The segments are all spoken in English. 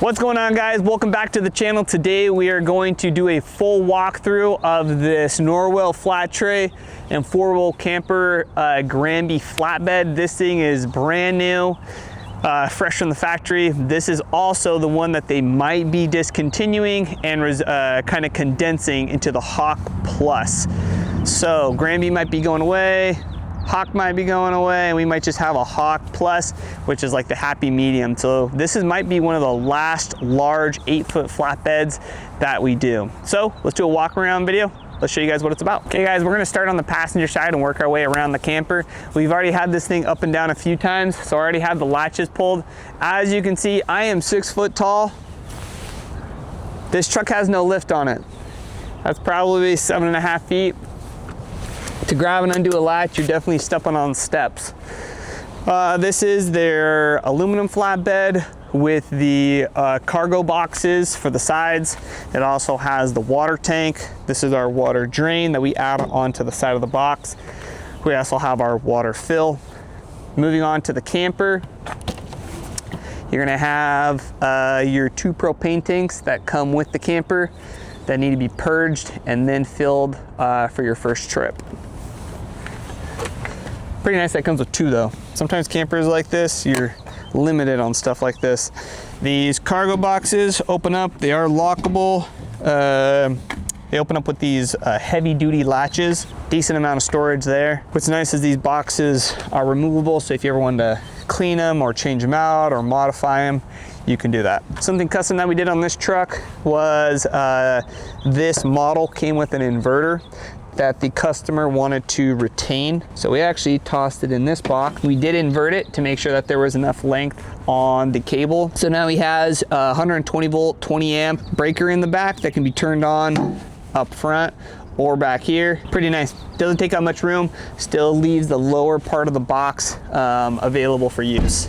What's going on, guys? Welcome back to the channel. Today we are going to do a full walkthrough of this Norwell flat tray and four-wheel camper Granby Flatbed. This thing is brand new, fresh from the factory. This is also the one that they might be discontinuing and kind of condensing into the Hawk Plus. So Granby might be going away, Hawk might be going away, and we might just have a Hawk Plus, which is like the happy medium. So this might be one of the last large 8-foot flatbeds that we do. So let's do a walk around video. Let's show you guys what it's about. Okay guys, we're gonna start on the passenger side and work our way around the camper. We've already had this thing up and down a few times, so I already have the latches pulled. As you can see, I am 6 foot tall. This truck has no lift on it. That's probably 7.5 feet. To grab and undo a latch, you're definitely stepping on steps. This is their aluminum flatbed with the cargo boxes for the sides. It also has the water tank. This is our water drain that we add onto the side of the box. We also have our water fill. Moving on to the camper, you're gonna have your 2 propane tanks that come with the camper that need to be purged and then filled for your first trip. Pretty nice that comes with 2 though. Sometimes campers like this, you're limited on stuff like this. These cargo boxes open up, they are lockable. They open up with these heavy duty latches. Decent amount of storage there. What's nice is these boxes are removable, so if you ever wanted to clean them or change them out or modify them, you can do that. Something custom that we did on this truck was this model came with an inverter that the customer wanted to retain. So we actually tossed it in this box. We did invert it to make sure that there was enough length on the cable. So now he has a 120 volt, 20 amp breaker in the back that can be turned on up front or back here. Pretty nice. Doesn't take up much room, still leaves the lower part of the box available for use.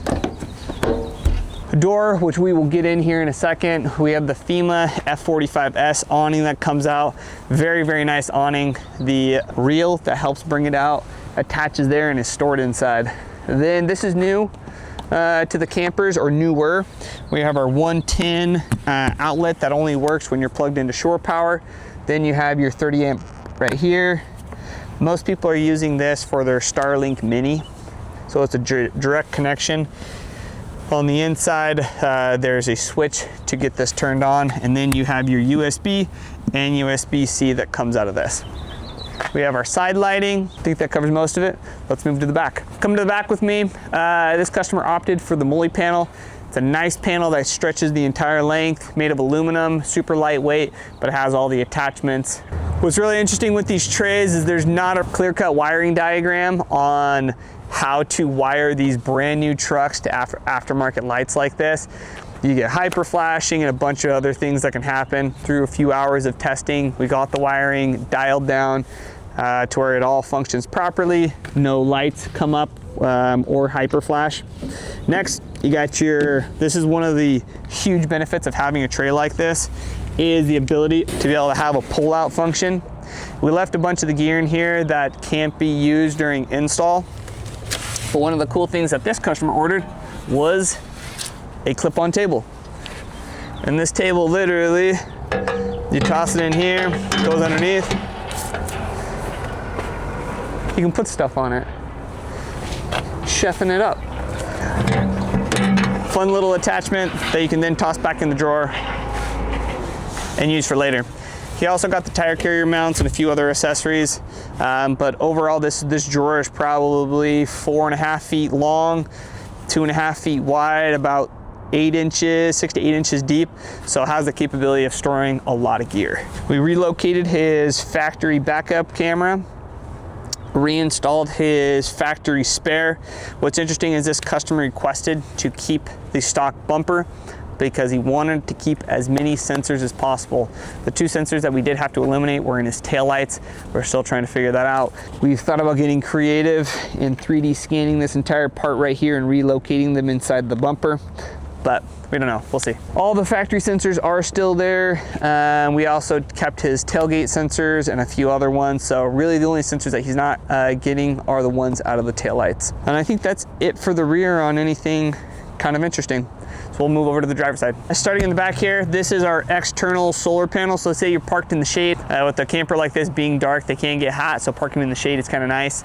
Door, which we will get in here in a second. We have the FEMA F45S awning that comes out. Very, very nice awning. The reel that helps bring it out attaches there and is stored inside. Then this is new to the campers, or newer. We have our 110 outlet that only works when you're plugged into shore power. Then you have your 30 amp right here. Most people are using this for their Starlink Mini. So it's a direct connection. On the inside, there's a switch to get this turned on, and then you have your USB and USB-C that comes out of this. We have our side lighting. I think that covers most of it. Let's move to the back. Come to the back with me. This customer opted for the Mully panel. It's a nice panel that stretches the entire length, made of aluminum, super lightweight, but it has all the attachments. What's really interesting with these trays is there's not a clear-cut wiring diagram on how to wire these brand new trucks to aftermarket lights like this. You get hyper flashing and a bunch of other things that can happen. Through a few hours of testing, we got the wiring dialed down to where it all functions properly. No lights come up or hyper flash. Next, you got this is one of the huge benefits of having a tray like this, is the ability to be able to have a pull out function. We left a bunch of the gear in here that can't be used during install. But one of the cool things that this customer ordered was a clip-on table. And this table, literally, you toss it in here, goes underneath. You can put stuff on it. Chefing it up. Fun little attachment that you can then toss back in the drawer and use for later. He also got the tire carrier mounts and a few other accessories, but overall this drawer is probably 4.5 feet long, 2.5 feet wide, about 8 inches, 6 to 8 inches deep, so it has the capability of storing a lot of gear. We relocated his factory backup camera, reinstalled his factory spare. What's interesting is this customer requested to keep the stock bumper because he wanted to keep as many sensors as possible. The 2 sensors that we did have to eliminate were in his taillights. We're still trying to figure that out. We've thought about getting creative in 3D scanning this entire part right here and relocating them inside the bumper, but we don't know, we'll see. All the factory sensors are still there. We also kept his tailgate sensors and a few other ones. So really the only sensors that he's not getting are the ones out of the taillights. And I think that's it for the rear on anything kind of interesting. So we'll move over to the driver's side. Starting in the back here, this is our external solar panel. So let's say you're parked in the shade. With a camper like this being dark, they can get hot, so parking in the shade is kind of nice.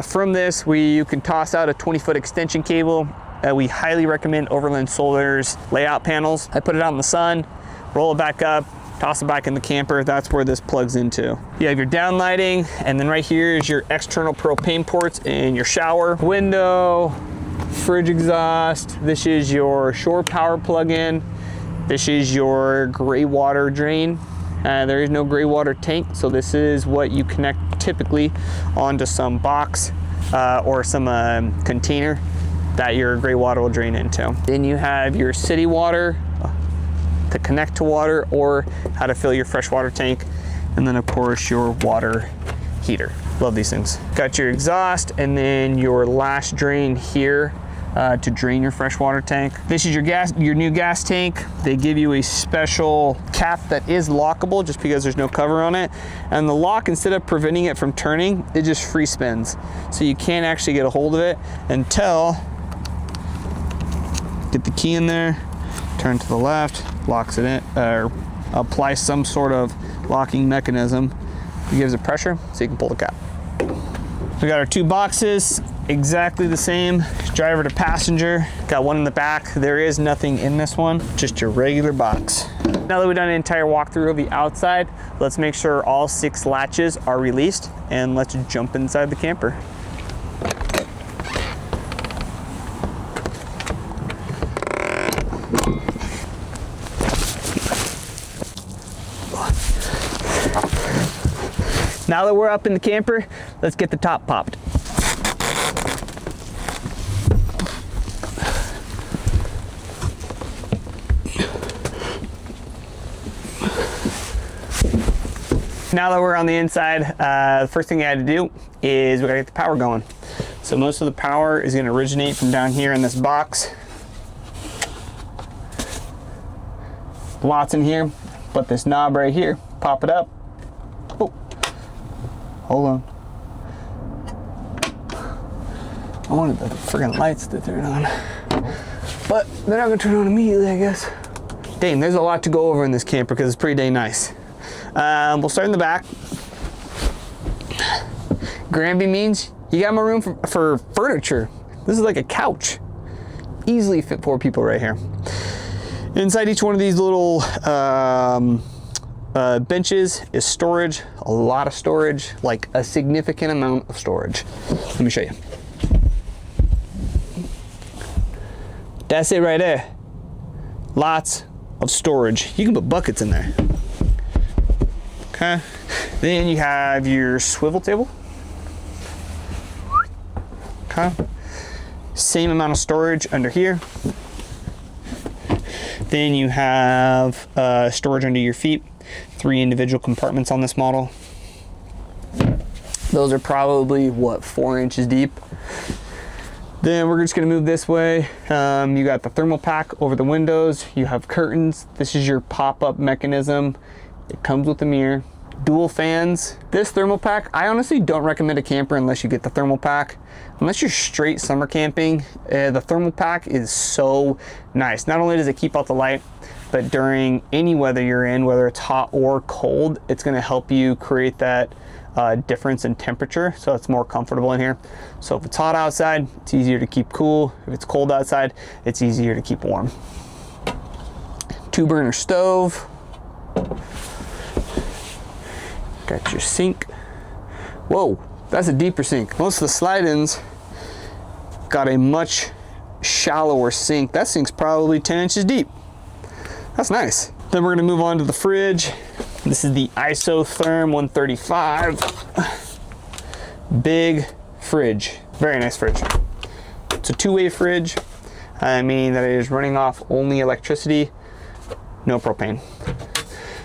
From this, you can toss out a 20-foot extension cable. We highly recommend Overland Solar's layout panels. I put it out in the sun, roll it back up, toss it back in the camper. That's where this plugs into. You have your down lighting, and then right here is your external propane ports and your shower, window, fridge exhaust. This is your shore power plug-in. This is your gray water drain. There is no gray water tank, so this is what you connect typically onto some box or some container that your gray water will drain into. Then you have your city water to connect to water, or how to fill your freshwater tank, and then of course your water heater. Love these things. Got your exhaust, and then your last drain here to drain your freshwater tank. This is your new gas tank. They give you a special cap that is lockable just because there's no cover on it, and the lock, instead of preventing it from turning, it just free spins, so you can't actually get a hold of it until get the key in there, turn to the left, locks it in, or apply some sort of locking mechanism. It gives it pressure so you can pull the cap. We got our two boxes, exactly the same, driver to passenger. Got one in the back. There is nothing in this one, just your regular box. Now that we've done an entire walkthrough of the outside, let's make sure all 6 latches are released, and let's jump inside the camper. Now that we're up in the camper, let's get the top popped. Now that we're on the inside, the first thing I had to do is we gotta get the power going. So most of the power is gonna originate from down here in this box. Lots in here, but this knob right here, pop it up. Oh. Hold on. I wanted the friggin' lights to turn on, but they're not gonna turn on immediately, I guess. Dang, there's a lot to go over in this camper because it's pretty dang nice. We'll start in the back. Granby means you got more room for furniture. This is like a couch. Easily fit 4 people right here. Inside each one of these little benches is storage, a lot of storage, like a significant amount of storage. Let me show you. That's it right there. Lots of storage. You can put buckets in there. Okay. Then you have your swivel table. Okay. Same amount of storage under here. Then you have storage under your feet. 3 individual compartments on this model. Those are probably, what, 4 inches deep. Then we're just gonna move this way. You got the thermal pack over the windows. You have curtains. This is your pop-up mechanism. It comes with a mirror. Dual fans. This thermal pack, I honestly don't recommend a camper unless you get the thermal pack. Unless you're straight summer camping, the thermal pack is so nice. Not only does it keep out the light, but during any weather you're in, whether it's hot or cold, it's gonna help you create that difference in temperature, so it's more comfortable in here. So if it's hot outside, it's easier to keep cool. If it's cold outside, it's easier to keep warm. 2-burner stove. Got your sink. Whoa, that's a deeper sink. Most of the slide-ins got a much shallower sink. That sink's probably 10 inches deep. That's nice. Then we're gonna move on to the fridge. This is the Isotherm 135. Big fridge, very nice fridge. It's a 2-way fridge, meaning that it is running off only electricity, no propane.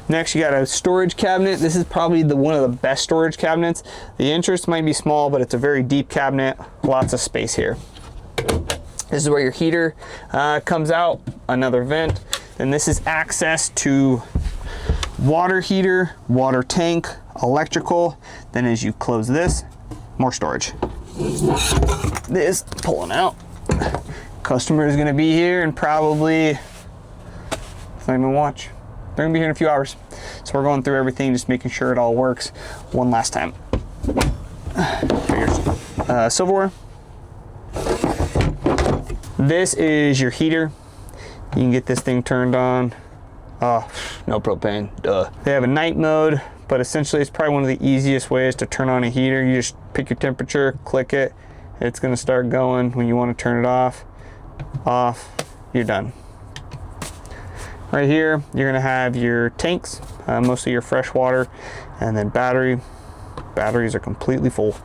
Next, you got a storage cabinet. This is probably one of the best storage cabinets. The entrance might be small, but it's a very deep cabinet. Lots of space here. This is where your heater comes out, another vent. And this is access to water heater, water tank, electrical. Then as you close this, more storage. This pulling out Customer is gonna be here and probably, let's not even watch. They're gonna be here in a few hours. So we're going through everything, just making sure it all works one last time. Silverware. This is your heater. You can get this thing turned on. Oh, no propane, duh. They have a night mode, but essentially it's probably one of the easiest ways to turn on a heater. You just pick your temperature, click it, it's gonna start going. When you wanna turn it off, you're done. Right here, you're gonna have your tanks, mostly your fresh water, and then batteries are completely full.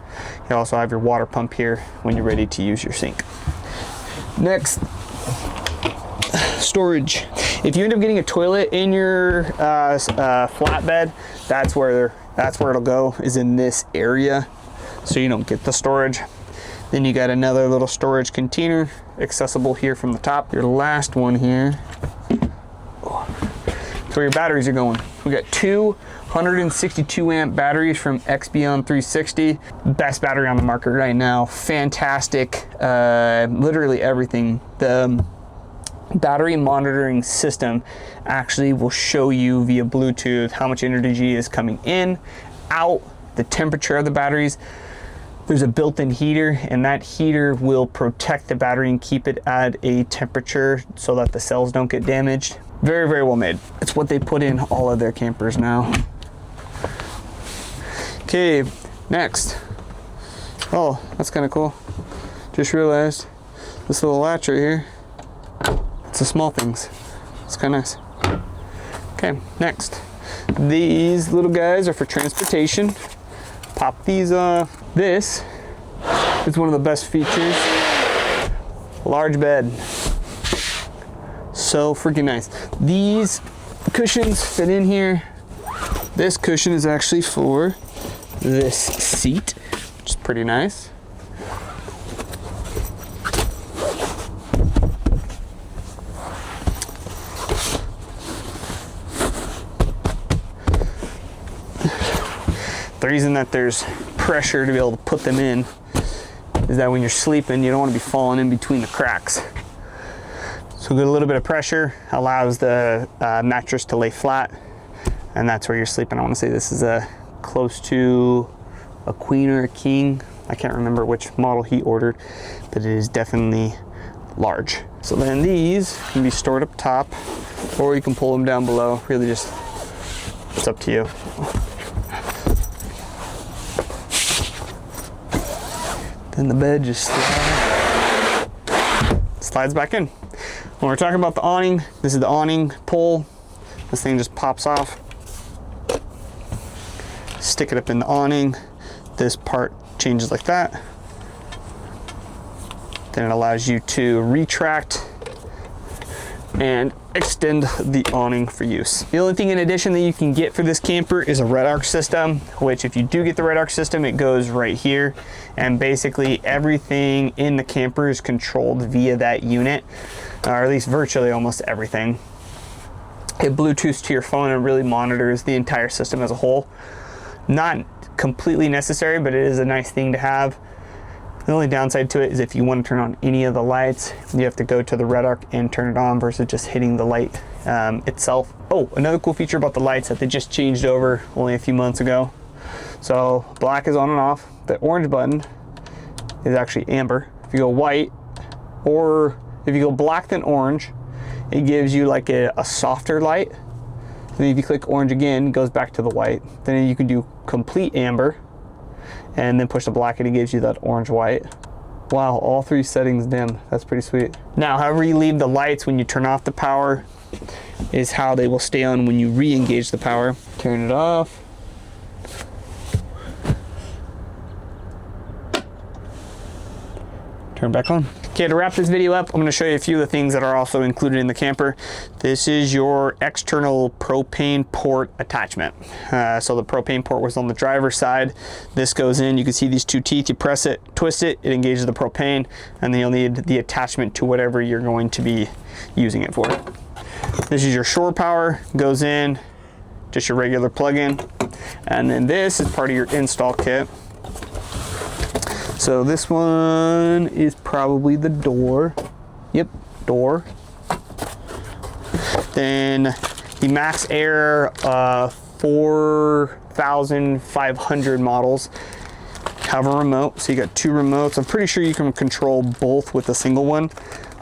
You also have your water pump here when you're ready to use your sink. Next, storage. If you end up getting a toilet in your flatbed, that's where it'll go, is in this area, so you don't get the storage. Then you got another little storage container accessible here from the top. Your last one here, that's where your batteries are going. We got two 162 amp batteries from XBeyond 360. Best battery on the market right now. Fantastic, literally everything. The battery monitoring system actually will show you via Bluetooth how much energy is coming in, out, the temperature of the batteries. There's a built-in heater, and that heater will protect the battery and keep it at a temperature so that the cells don't get damaged. Very, very well made. It's what they put in all of their campers now. Okay, next. Oh, that's kind of cool. Just realized this little latch right here, it's the small things. It's kind of nice. Okay, next. These little guys are for transportation. Pop these off. This is one of the best features. Large bed. So freaking nice. These cushions fit in here. This cushion is actually for this seat, which is pretty nice. The reason that there's pressure to be able to put them in is that when you're sleeping, you don't want to be falling in between the cracks. So get a little bit of pressure, allows the mattress to lay flat, and that's where you're sleeping. I want to say this is close to a queen or a king. I can't remember which model he ordered, but it is definitely large. So then these can be stored up top, or you can pull them down below. Really just, it's up to you. Then the bed just slides back in. When we're talking about the awning, this is the awning pole. This thing just pops off. Stick it up in the awning. This part changes like that. Then it allows you to retract and extend the awning for use. The only thing in addition that you can get for this camper is a red arc system, which if you do get the red arc system, it goes right here. And basically everything in the camper is controlled via that unit, or at least virtually almost everything. It Bluetooths to your phone and really monitors the entire system as a whole. Not completely necessary, but it is a nice thing to have. The only downside to it is if you want to turn on any of the lights, you have to go to the red arc and turn it on versus just hitting the light itself. Oh, another cool feature about the lights that they just changed over only a few months ago. So black is on and off. The orange button is actually amber. If you go white, or if you go black then orange, it gives you like a softer light. And then if you click orange again, it goes back to the white. Then you can do complete amber, and then push the black and it gives you that orange white. Wow, all three settings dim. That's pretty sweet. Now, however you leave the lights when you turn off the power is how they will stay on when you re-engage the power. Turn it off. Turn back on. Okay, to wrap this video up, I'm gonna show you a few of the things that are also included in the camper. This is your external propane port attachment. So the propane port was on the driver's side. This goes in, you can see these two teeth, you press it, twist it, it engages the propane, and then you'll need the attachment to whatever you're going to be using it for. This is your shore power, goes in, just your regular plug-in. And then this is part of your install kit. So this one is probably the door. Yep, door. Then the Max Air 4500 models have a remote, so you got 2 remotes. I'm pretty sure you can control both with a single one.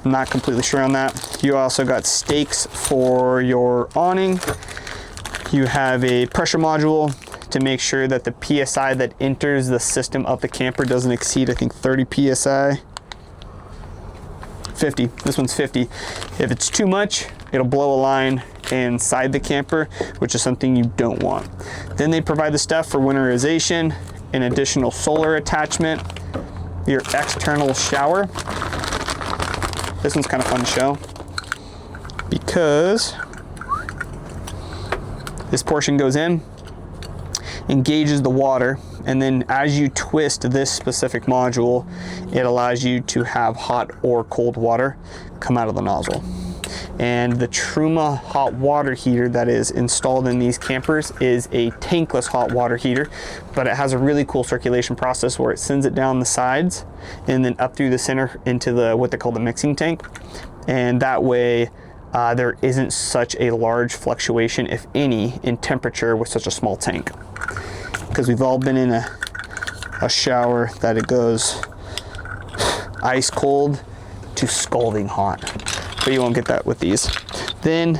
I'm not completely sure on that. You also got stakes for your awning. You have a pressure module to make sure that the PSI that enters the system of the camper doesn't exceed, I think, 30 PSI. 50, this one's 50. If it's too much, it'll blow a line inside the camper, which is something you don't want. Then they provide the stuff for winterization, an additional solar attachment, your external shower. This one's kind of fun to show because this portion goes in, engages the water, and then as you twist this specific module, it allows you to have hot or cold water come out of the nozzle. And the Truma hot water heater that is installed in these campers is a tankless hot water heater, but it has a really cool circulation process where it sends it down the sides and then up through the center into the what they call the mixing tank. And that way there isn't such a large fluctuation, if any, in temperature with such a small tank. Because we've all been in a shower that it goes ice cold to scalding hot. But you won't get that with these. Then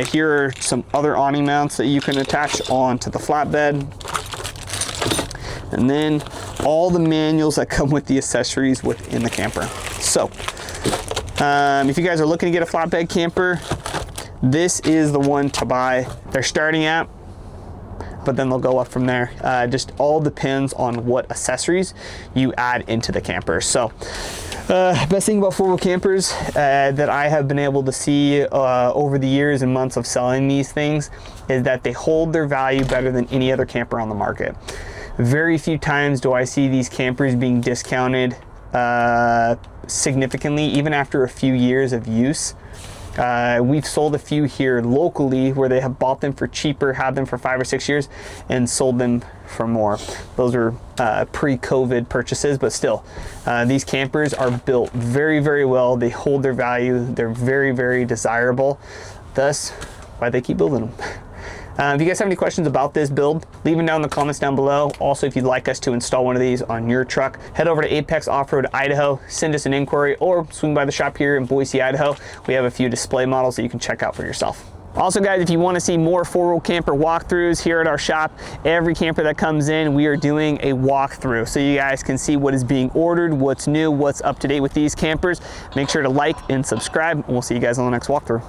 here are some other awning mounts that you can attach onto the flatbed. And then all the manuals that come with the accessories within the camper. So if you guys are looking to get a flatbed camper, this is the one to buy. They're starting at, but then they'll go up from there. Just all depends on what accessories you add into the camper. So best thing about 4-wheel campers that I have been able to see over the years and months of selling these things is that they hold their value better than any other camper on the market. Very few times do I see these campers being discounted significantly, even after a few years of use. We've sold a few here locally where they have bought them for cheaper, had them for 5 or 6 years, and sold them for more. Those were pre-COVID purchases, but still, these campers are built very, very well. They hold their value. They're very, very desirable. Thus, why they keep building them. If you guys have any questions about this build, leave them down in the comments down below. Also, if you'd like us to install one of these on your truck, head over to Apex Off-Road Idaho, send us an inquiry, or swing by the shop here in Boise, Idaho. We have a few display models that you can check out for yourself. Also, guys, if you want to see more 4-wheel camper walkthroughs here at our shop, every camper that comes in, we are doing a walkthrough so you guys can see what is being ordered, what's new, what's up to date with these campers. Make sure to like and subscribe, and we'll see you guys on the next walkthrough.